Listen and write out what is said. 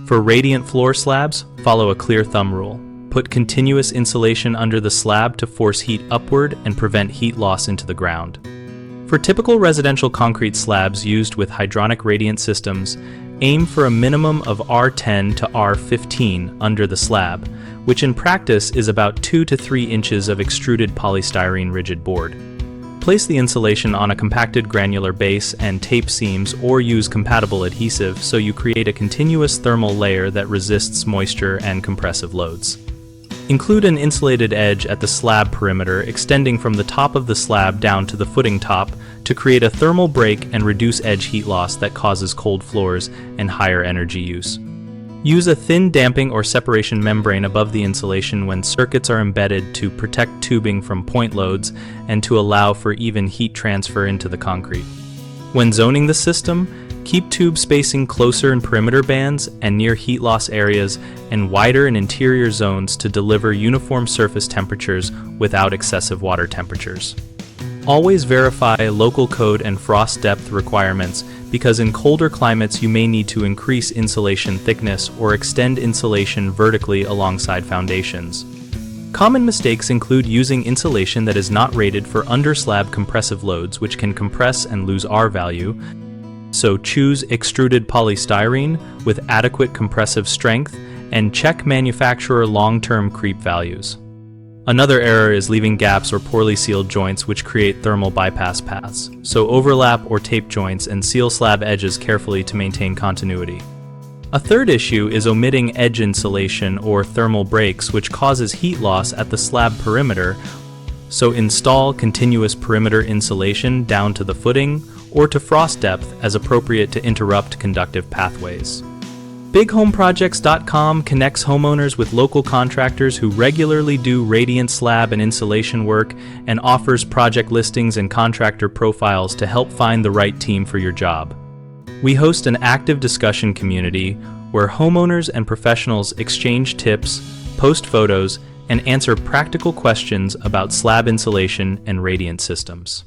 For radiant floor slabs, follow a clear thumb rule. Put continuous insulation under the slab to force heat upward and prevent heat loss into the ground. For typical residential concrete slabs used with hydronic radiant systems, aim for a minimum of R10 to R15 under the slab, which in practice is about 2 to 3 inches of extruded polystyrene rigid board. Place the insulation on a compacted granular base and tape seams or use compatible adhesive so you create a continuous thermal layer that resists moisture and compressive loads. Include an insulated edge at the slab perimeter extending from the top of the slab down to the footing top to create a thermal break and reduce edge heat loss that causes cold floors and higher energy use. Use a thin damping or separation membrane above the insulation when circuits are embedded to protect tubing from point loads and to allow for even heat transfer into the concrete. When zoning the system, keep tube spacing closer in perimeter bands and near heat loss areas and wider in interior zones to deliver uniform surface temperatures without excessive water temperatures. Always verify local code and frost depth requirements because in colder climates you may need to increase insulation thickness or extend insulation vertically alongside foundations. Common mistakes include using insulation that is not rated for under-slab compressive loads, which can compress and lose R value. So choose extruded polystyrene with adequate compressive strength and check manufacturer long-term creep values. Another error is leaving gaps or poorly sealed joints which create thermal bypass paths, so overlap or tape joints and seal slab edges carefully to maintain continuity. A third issue is omitting edge insulation or thermal breaks, which causes heat loss at the slab perimeter, so install continuous perimeter insulation down to the footing or to frost depth as appropriate to interrupt conductive pathways. BigHomeProjects.com connects homeowners with local contractors who regularly do radiant slab and insulation work and offers project listings and contractor profiles to help find the right team for your job. We host an active discussion community where homeowners and professionals exchange tips, post photos, and answer practical questions about slab insulation and radiant systems.